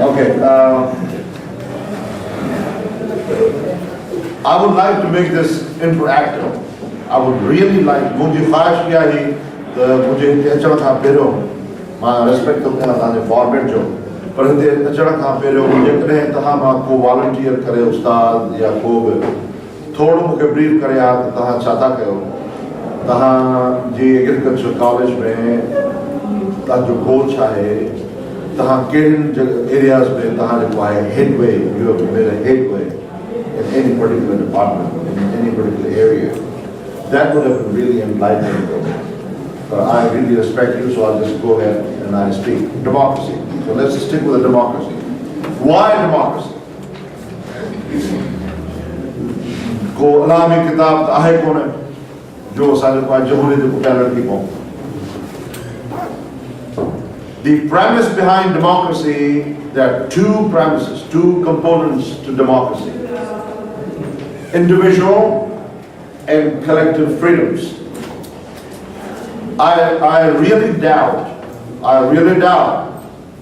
Okay. I would like to make this interactive. I would really like, मुझे ख्वाहिश किया ही तो मुझे अचण खां पहिरियों मां रिस्पेक्ट थो कयां तव्हांजे फॉर्मेट जो, पर हिते अचण खां पहिरियों जेकॾहिं तव्हां मां को वॉलंटियर करे उस्ताद या को बि थोरो मूंखे ब्रीफ करे हा त तव्हां छा था कयो, तव्हांजी एग्रीकल्चर कॉलेज में तव्हांजो गोल छा आहे, तव्हां कहिड़ियुनि एरियाज़ में तव्हां जेको आहे headway, you have made a headway in any particular department, in any particular area. That would have been really enlightening for me. I really respect you, so I'll just go ahead and I speak. Democracy. So let's stick with the democracy. Why democracy? को अलामी किताब आहे कोन जो असांजो पाण जमहूरियत जो पुठियां थी पऊं. The premise behind democracy, there are two premises, two components to democracy. Individual and collective freedoms. I really doubt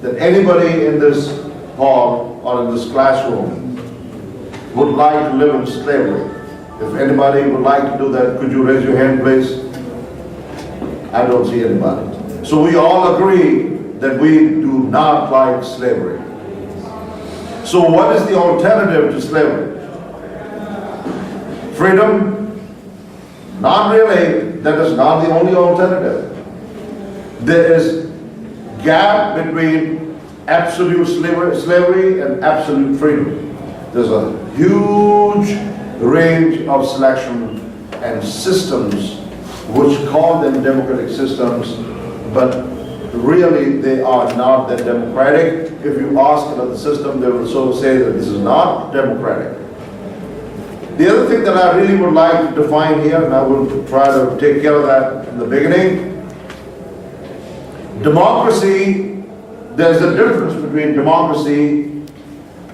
that anybody in this hall or in this classroom would like to live in slavery. If anybody would like to do that, could you raise your hand, please? I don't see anybody. So we all agree that we do not like slavery. So what is the alternative to slavery? Freedom? Not really. That is not the only alternative. There is gap between absolute slavery and absolute freedom. There's a huge range of selection and systems which call them democratic systems, but really they are not that democratic. If you ask another system, they will so say that this is not democratic. The other thing that I really would like to define here, and I will try to take care of that in the beginning, democracy, there's a difference between democracy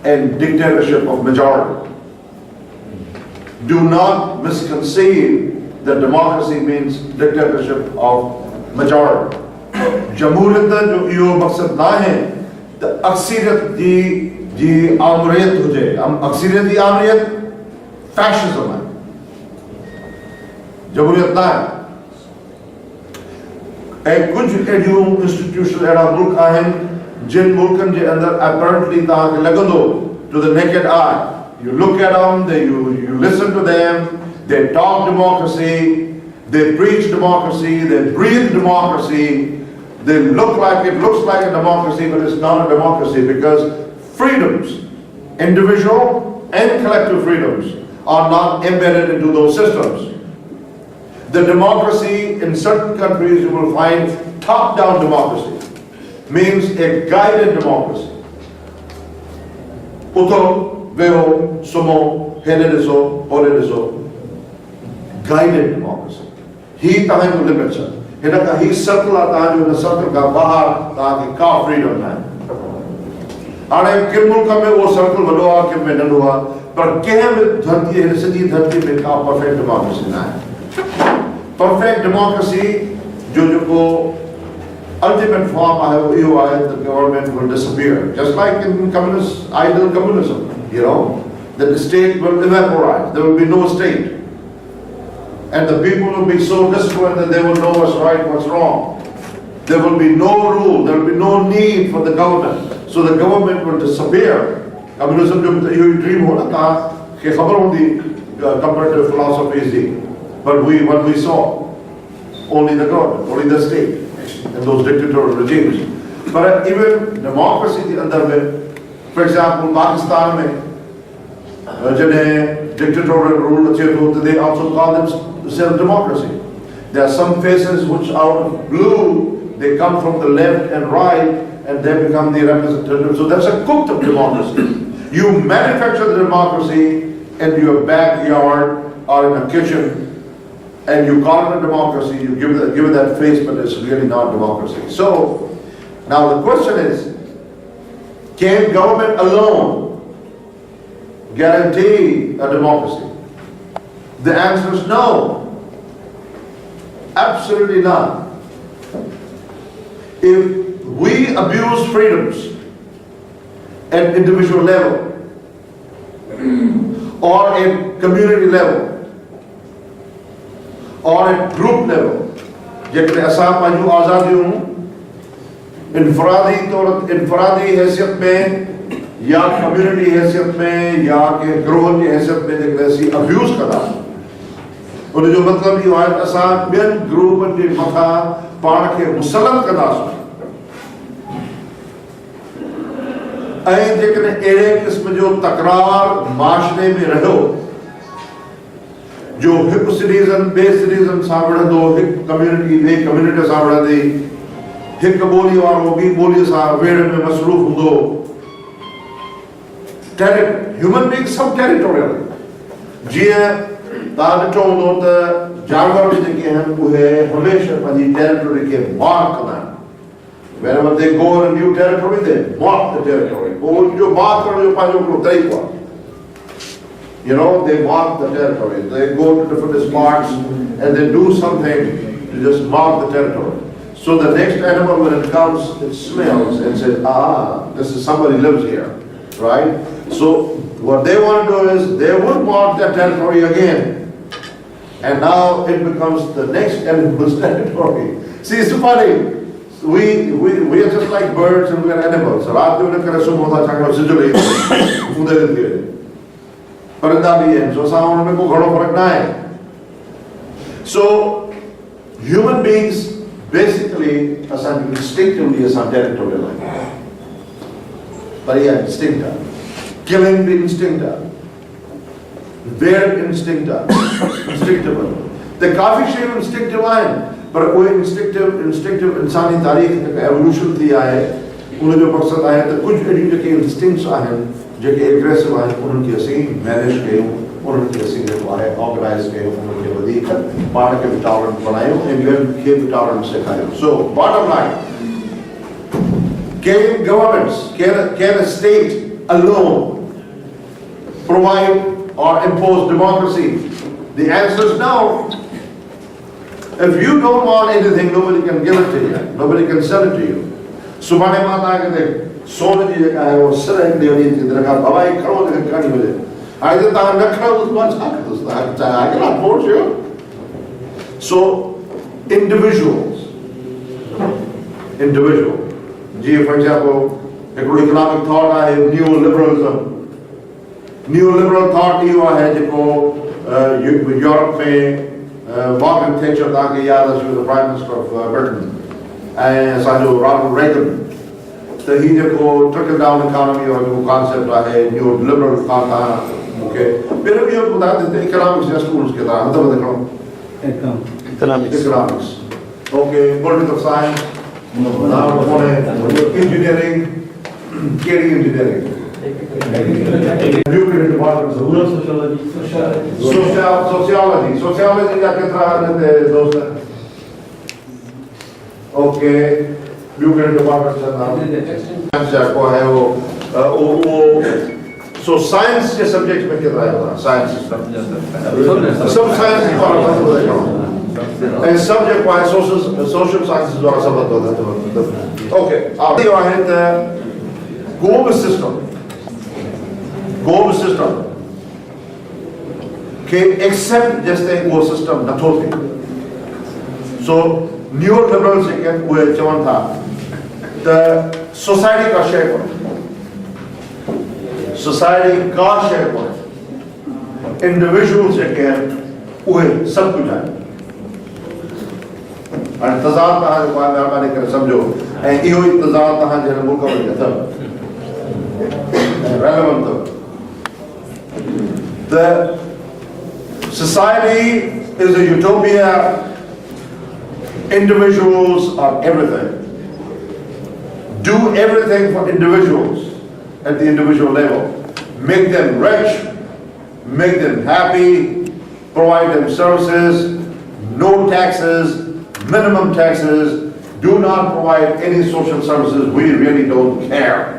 and dictatorship of majority. Do not misconceive that democracy means dictatorship of majority. जमहूरियत जो इहो मक़सद न आहे त अक्सरियत जी आमरियत हुजे. अक्सरियत जी आमरियत फैशिज्म है, जमहूरियत ना है. ऐं कुछ अहिड़ियूं इंस्टीट्यूशन अहिड़ा मुल्क आहिनि जिन मुल्कनि जे अंदरि अपरेंटली तव्हांखे लॻंदो to the naked eye, you look at them, you listen to them, they talk democracy, they preach democracy, they breathe democracy, they looks like a democracy, but it's not a democracy because freedoms, individual and collective freedoms, are not embedded into those systems. The democracy in certain countries you will find top-down democracy, means a guided democracy. Utto, veho, sumo, hedediso, horediso, guided democracy. He tahan ko limit cha. Hinaka he circle tahan jo circle ka bahar tahan ka freedom hai. Aane kin mulka mein wo circle vado aa kin mein nando aa. पर कंहिं बि धरती सॼी धरती में का perfect democracy न आहे. Perfect democracy जो जेको अल्टीमेट फॉर्म आहे वो इहो आहे त government will disappear just like in communist ideal communism, you know, that the state will evaporate, there will be no state, and the people will be so disciplined that they will know what's right, what's wrong. There will be no rule, there will be no need for the government, so the government will disappear. Communism जो ये dream हो ना था कि खबर होती comparative philosophies थी, but what we saw only the government, only the state and those dictatorial regimes. But even democracy के अंदर में, for example, Pakistan में जब dictatorial rule अच्छे तो they also call themselves democracy. There are some faces which out of blue they come from the left and right and they become the representatives. So that's a cooked up democracy. You manufacture the democracy in your backyard or in a kitchen and you call it a democracy, you give it that face, but it's really not democracy. So, now the question is, can government alone guarantee a democracy? The answer is no. Absolutely not. If we abuse freedoms at individual level or at community level or at group level. जेकॾहिं असां पंहिंजूं आज़ादियूं इनफरादी हैसियत में या community हैसियत में या के ग्रोह जी हैसियत में जेकॾहिं असीं अब्यूज़ कंदासीं, उनजो मतिलबु इहो आहे त असां ॿियनि ग्रुपनि जे मथां पाण खे मुसलत कंदासीं। ऐं जेकॾहिं अहिड़े क़िस्म जो तकरार माशरे में रहियो जो हिकु सिटीज़न ॿिए सिटीज़न सां विढ़ंदो, हिकु कम्युनिटी ॿिए कम्युनिटी सां विढ़ंदी, हिकु ॿोली वारो ॿी ॿोलीअ सां वेड़ में मसरूफ़ हूंदो, ह्यूमन बीइंग सब टेरिटोरियल। जीअं तव्हां ॾिठो हूंदो त जानवर जेके आहिनि उहे हमेशह पंहिंजी टेरिटोरी खे मार्क कंदा आहिनि। Whenever they go in a new territory, they mark the territory. जो मार्क करण जो पंहिंजो हिकिड़ो तरीक़ो आहे। You know, they mark the territory. They go to different spots and they do something to just mark the territory. So the next animal, when it comes, it smells and says, this is somebody lives here, right? So what they want to do is they would mark that territory again. And now it becomes the next animal's territory. See, it's funny. We are just like birds and we are animals. So human beings basically instinctively are territorial. But yeah, instinctive. Killing the instinctive. Very instinctive. The काफी शयूं instinctive आहिनि, पर उहे instinctive इंसानी तारीख़ जेका evolution थी आहे, उन जो मक़सदु आहे त कुझु अहिड़ियूं जेके instincts आहिनि, जेके aggressive आहिनि, उन्हनि खे असीं manage कयूं, उन्हनि खे असीं जेको आहे organize कयूं, उन्हनि खे वधीक पाण खे tolerant बणायूं ऐं ॿियनि खे tolerant सेखारियूं. So bottom line, can governments, can a state alone provide or impose democracy? The answer is no. If you don't want anything, nobody can give it to you. Nobody can sell it to you. Subhane mata ke sone ji jeka hai wo sir ek devani ji rakha baba ek crore de kani mile. I did ta rakha us much I cannot force you. So individuals. Ji, for example, economic thought hai neoliberalism. Neoliberal thought इहो है जेको Europe में Margaret Thatcher तव्हांखे यादि आहे, she was the Prime Minister of Britain, ऐं असांजो Ronald Reagan, त ही जेको trickle down economy जो जेको concept आहे neoliberal thought तव्हां मूंखे पहिरियों इहो ॿुधायो त economics जा schools के तव्हां हथ वधि खणो economics, okay, political science, engineering, कहिड़ी engineering? Sociology जा केतिरा हिते दोस्त ओके न्यूक्लियर डिपार्टमेंट जा को है वो सो साइंस के सब्जेक्ट में केतिरा है साइंस सब साइंस ऐं सब जेको आहे सोशल साइंसिस वारा सभु ओके इहो आहे त को बि system can accept just the वो system नथो थिए. So neoliberals जेके उहे चवनि था त society का शइ कोन्हे, society का शइ कोन्हे, individuals जेके आहिनि उहे सभु कुझु आहिनि. हाणे तज़ाद तव्हां जेको आहे महिरबानी करे सम्झो ऐं इहो ई तज़ाद तव्हांजे हिन मुल्क में अथव relevant अथव. The society is a utopia. Individuals are everything. Do everything for individuals at the individual level. Make them rich, make them happy, provide them services, no taxes, minimum taxes, do not provide any social services. We really don't care.